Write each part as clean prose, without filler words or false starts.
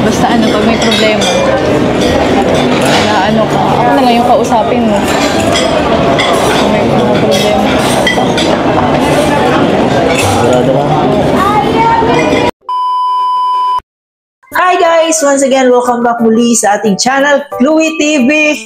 Basta ano, pag may problema, na ano ka, ako na lang yung kausapin mo. Kung may mga problema. Hi guys! Once again, welcome back muli sa ating channel, Chloe TV.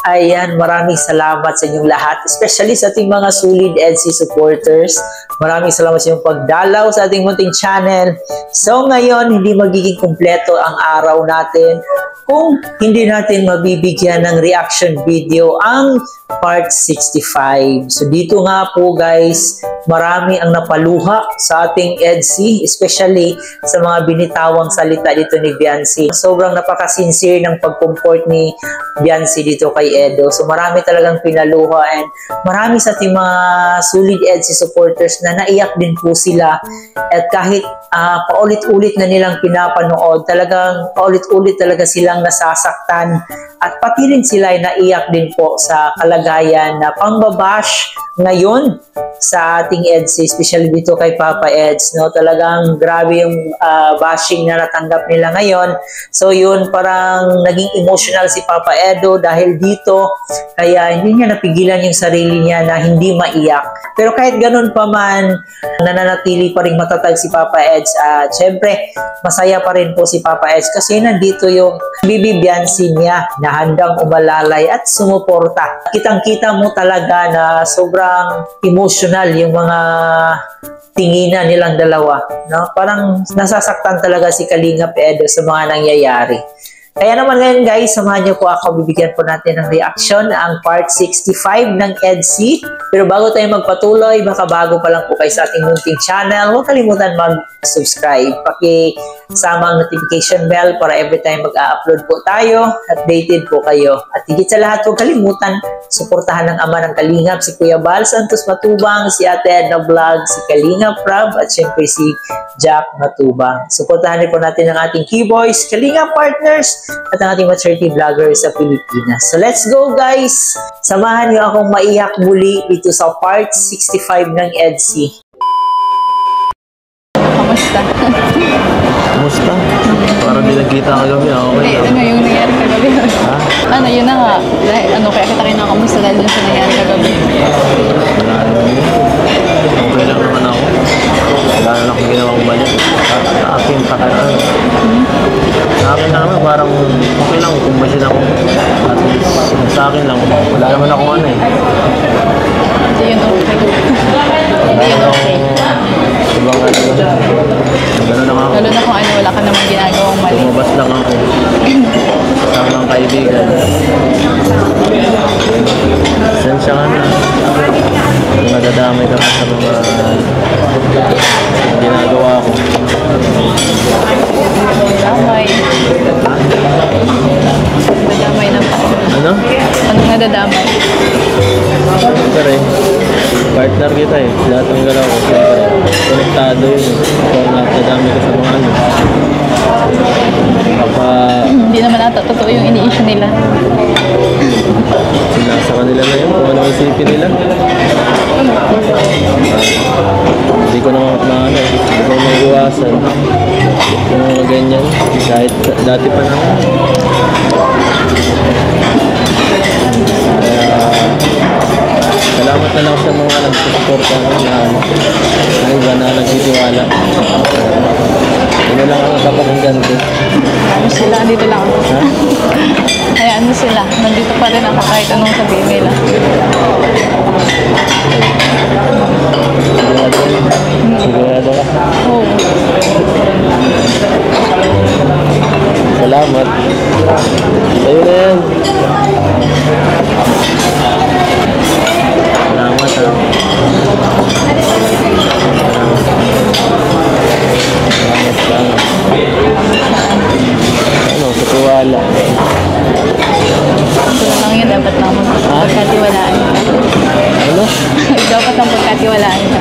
Ayan, maraming salamat sa inyong lahat, especially sa ating mga solid EDSI supporters. Maraming salamat sa inyong pagdalaw sa ating munting channel. So ngayon, hindi magiging kumpleto ang araw natin kung hindi natin mabibigyan ng reaction video ang part 65. So dito nga po guys, marami ang napaluha sa ating EDSI, especially sa mga binitawang salita dito ni Biancy. Sobrang napaka-sincere ng pag-comport ni Biancy dito kay Edo. So marami talagang pinaluha and marami sa ating mga solid EDSI supporters na naiyak din po sila. At kahit paulit-ulit na nilang pinapanood, talagang paulit-ulit talaga silang nasasaktan. At pati rin sila ay naiyak din po sa kalagayan na pambabash ngayon sa ating EDSI, especially dito kay Papa Eds, no? Talagang grabe yung bashing na natanggap nila ngayon. So yun, parang naging emotional si Papa Edo dahil dito, kaya hindi niya napigilan yung sarili niya na hindi maiyak. Pero kahit ganun pa man, nananatili pa rin matatag si Papa Eds. Siyempre, masaya pa rin po si Papa Eds kasi nandito yung Bibi Biancy niya na handang umalalay at sumuporta. Kitang-kita mo talaga na sobrang emotional yung mga tinginan nilang dalawa, no? Parang nasasaktan talaga si Kalingap Edo sa mga nangyayari. Kaya naman ngayon guys, samahan niyo po ako, bibigyan po natin ng reaction ang part 65 ng EDSI. Pero bago tayo magpatuloy, baka bago pa lang po kayo sa ating munting channel, huwag kalimutan mag-subscribe. Pakisama ang notification bell para every time mag-upload po tayo, updated po kayo. At higit sa lahat, huwag kalimutan, suportahan ng ama ng Kalingap, si Kuya Bal Santos Matubang, si Ate Edna Vlog, si Kalingap Prab, at syempre si Jack Matubang. Suportahan rin po natin ang ating keyboys, Kalingap Partners, at ang ating maturity vlogger sa Pilipinas. So let's go guys! Samahan niyo akong maiyak muli dito sa part 65 ng EDSI. Kamusta? Kamusta? Parang di nagkita kagabi. Okay. Ano yung nangyari kagabi? Ha? Ano, yun na nga. Kaya kita rin nakamusta dahil dun sa nangyari kagabi. Wala naman yun. Okay lang naman ako. Wala na akong ginawang mali. Sa akin, sa akin na naman, parang okay lang kung basin ako. At least, sa akin lang, wala naman akong ano eh. Hindi yun okay. Hindi yun okay. Ibang ano lang. Gano'n lang ako. Lalo na kung ano, wala ka naman ginagawang mali. Tumabas lang ako. Kasama ang kaibigan. Sensya ka na. Kung nadadamay ka pa sa mga ginagawa ko. Nadadamay. Nadadamay ng tao. Ano? Anong nadadamay? Siyempre, partner kita eh. Lahat ng galaw ko, siyempre, konektado yun eh. Kung nadadamay ka sa mga ano. Hindi naman ata totoo yung ini-issue nila. Nasa kanila na yun, kung ano isipin nila. Hindi ko naman maano eh. Hindi ko maiiwasan. Yung mga ganyan, kahit dati pa naman. Kaya, salamat na lang sa mga nagsusuporta na nagtitiwala. Ano lang ang kapakinggan ko. Ano sila, andito lang ako. Ha? Hayaan mo sila, nandito pa rin ako kahit anong sabihin nila. Sigurado ka? Oo. Salamat. Sa'yo na yan. Salamat ha. Salamat. Ano, sa tiwala. Ito na lang yun, dapat lang pagkatiwalaan ka. Ano? Dapat lang pagkatiwalaan ka.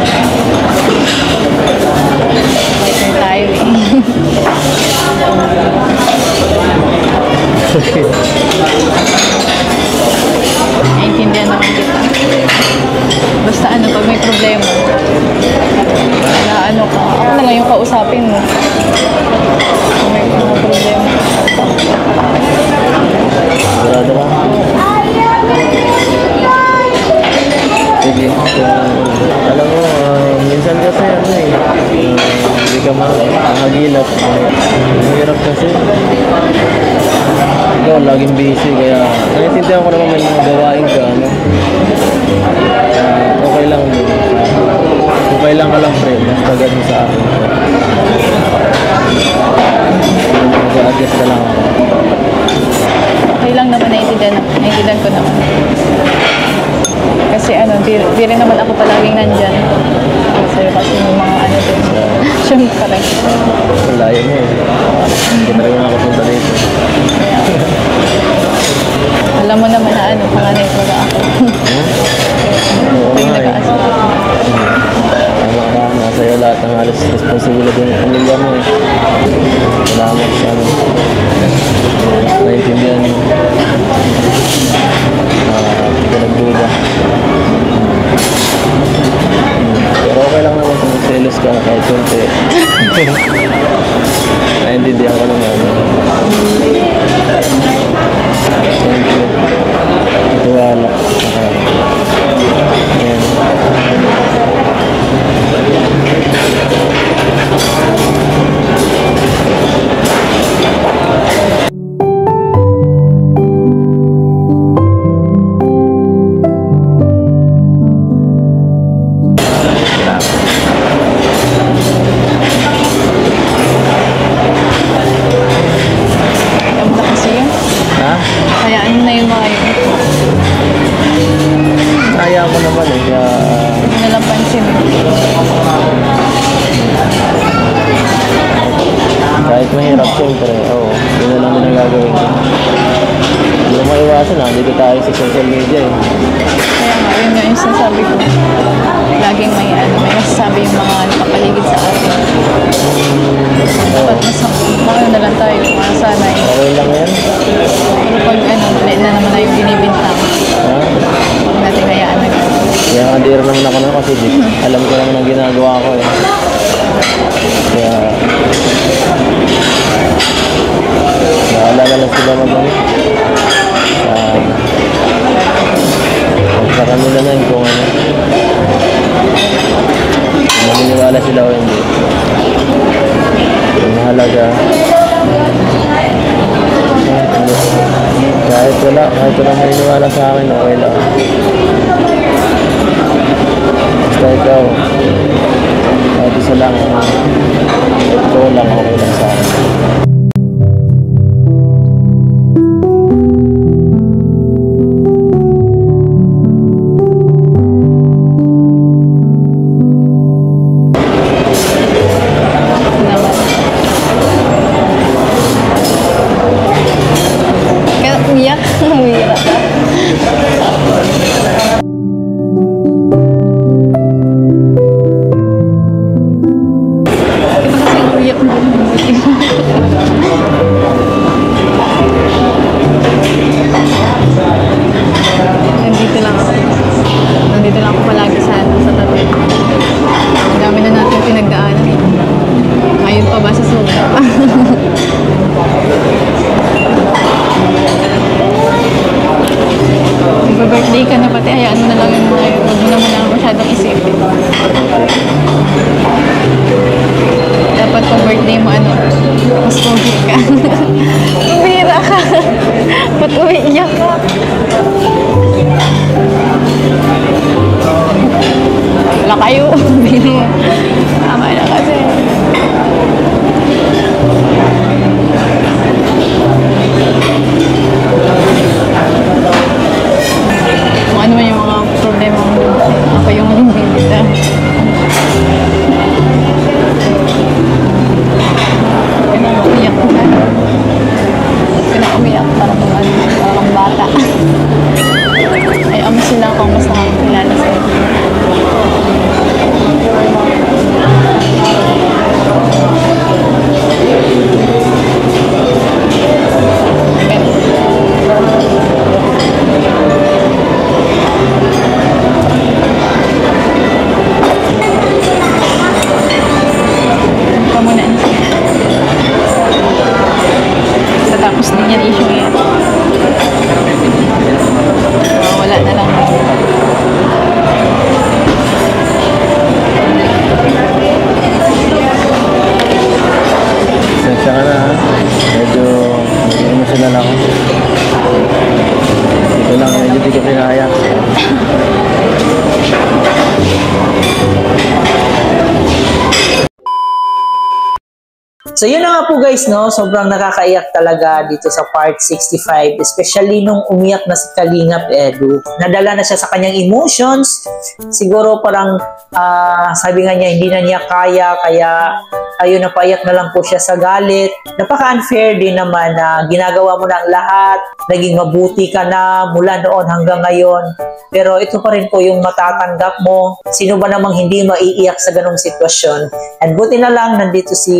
Waiting tayo eh. Naintindihan naman kita. Basta ano, pag may problema, na ano ka, ako na lang yung kausapin mo. Kung may mga problema. laging busy, kaya naiintindihan ko naman may mga gawain ka, ano. Okay lang din. Okay lang ka lang, pre. Basta ganun sa akin. Mag-adjust ka lang ako. Okay lang naman, naiintindihan ko naman. Kasi di rin naman ako palaging nandyan. Kasi yung mga din. Siyempre. Layo mo eh. Hindi na rin ako punta dito. Kaya, alam mo naman na panganay ko na ako. Oo Pag nga eh. nag-aasal. Tama ka, nasa iyo lahat ng halos responsibility ng pamilya mo eh. Salamat sa naiintindihan mo. Hindi ka nagduda. Pero okay lang naman kung selos ka kahit kunti. Naiintindihan ko naman. Thank you. Ituwala. Ayan. Alam na kasi yun. Ha? Kaya na yung mga yun. Kaya mo naman eh. Kaya, Hindi na lang pansin. kahit mahirap siyempre, oo. Yun na lang din ang gagawin ko. Hindi na maiwasan ha. Dito tayo sa social media eh. Kaya nga, yun nga yung sinasabi ko. Laging may masasabi yung mga nakapaligid sa atin. Dapat mas na lang tayo, masanay. Okay lang yan. Pero pag mali na naman na yung binibintang, Ha? huwag natin hayaan na gano'n. Kaya nga di rin naman ako na kasi alam ko naman ang ginagawa ko eh. Kaya naalala lang sila mag-ano. Sa kanila na yun kung ano. Kung maniniwala sila o hindi. Ang mahalaga. Kahit wala maniniwala sa akin, okay lang. Basta ikaw, kahit isa lang, ito lang, okay lang sa akin. Kaya umiyak, umiyak ka. Iba kasi umiyak mo. Nandito lang ako. Nandito lang ako palagi sa tabi. Ang dami na natin pinagdaanan. Ngayon pa ba sa suga? Mag-birthday ka na pati, hayaan mo na lang yung mga yun. Huwag mo naman na masyadong isipin. Dapat kung birthday mo, mas pogi ka. Umira ka. Ba't umiiyak ka? Wala kayo. Tama na kasi. Kung ano man yung mga problema mo, ako yung magbibigita. Pinaumiyak ko na. Pinaumiyak para parang bata. Ay, amo sila kung mas nakakilala sa'yo. Pamunaan siya. Tatapos din yan issue yan. Wala na lang. Sensya ka na ha. Medyo emotional ako. Ito lang, medyo di ko kinaya. So yun na nga po guys, no? Sobrang nakakaiyak talaga dito sa part 65, especially nung umiyak na si Kalingap Edu. Nadala na siya sa kanyang emotions. Siguro parang sabi nga niya hindi na niya kaya ayun, napaiyak na lang po siya sa galit. Napaka-unfair din naman na ginagawa mo na ang lahat, naging mabuti ka na mula noon hanggang ngayon. Pero ito pa rin po yung matatanggap mo. Sino ba namang hindi maiiyak sa ganong sitwasyon? And buti na lang, nandito si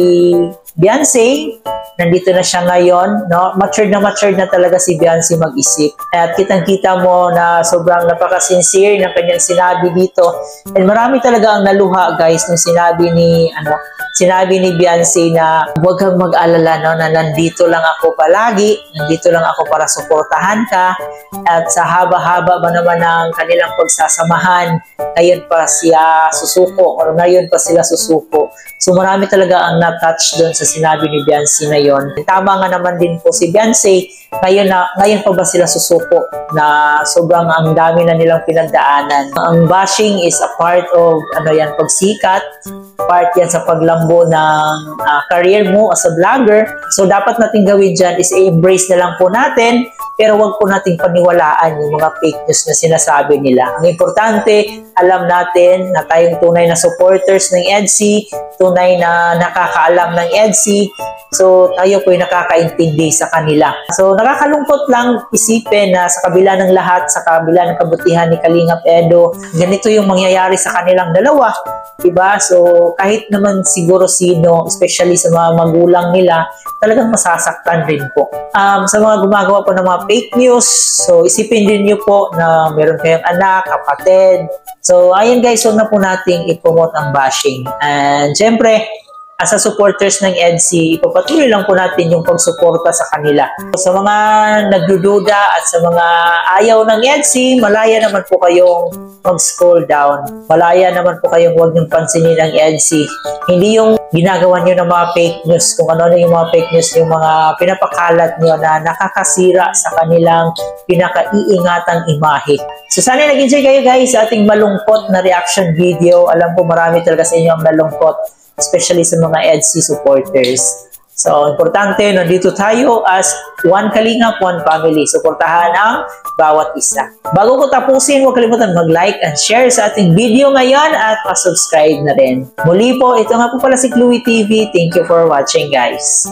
Beyonce, nandito na siya ngayon, no? Matured na talaga si Beyonce mag-isip. At kitang-kita mo na sobrang napaka-sincere ng kanyang sinabi dito. And marami talaga ang naluha, guys, nung sinabi ni Beyonce na huwag kang mag-alala, no, na nandito lang ako palagi, nandito lang ako para suportahan ka. At sa haba-haba ba naman ng kanilang pagsasamahan, ngayon pa sila susuko. So marami talaga ang na-touch doon sa sinabi ni Beyonce na yon. Tama nga naman din po si Beyonce, ngayon pa ba sila susuko na sobrang ang dami na nilang pinagdaanan. Ang bashing is a part of pagsikat, part yan sa paglambo ng career mo as a vlogger. So dapat natin gawin dyan is i-embrace na lang po natin, pero wag po nating paniwalaan yung mga fake news na sinasabi nila. Ang importante, alam natin na tayong tunay na supporters ng EDSI, tunay na nakakaalam ng EDSI, so tayo po yung nakakaintindi sa kanila. So nakakalungkot lang isipin na sa kabila ng lahat, sa kabila ng kabutihan ni Kalingap Edu, ganito yung mangyayari sa kanilang dalawa. Diba? So kahit naman siguro sino, especially sa mga magulang nila, talagang masasaktan rin po. Sa mga gumagawa po ng mga fake news, so isipin din nyo po na meron kayong anak, kapatid. So ayun guys, huwag na po nating i-promote ang bashing. And syempre, as a supporters ng EDSI, ipapatuloy lang po natin yung pagsuporta sa kanila. Sa mga nagdududa at sa mga ayaw ng EDSI, malaya naman po kayong mag-scroll down. Malaya naman po kayong huwag niyong pansinin ang EDSI. Hindi yung ginagawa niyo ng mga fake news, kung ano yung mga fake news, yung mga pinapakalat niyo na nakakasira sa kanilang pinakaiingatang imahe. So sana nag-enjoy kayo guys sa ating malungkot na reaction video. Alam po marami talaga sa inyo ang malungkot, especially sa mga EDSI supporters. So, importante, nandito tayo as one Kalingap, one family. Suportahan ang bawat isa. Bago ko tapusin, huwag kalimutan mag-like and share sa ating video ngayon at pa-subscribe na rin. Muli po, ito nga po pala si Chloe TV. Thank you for watching, guys.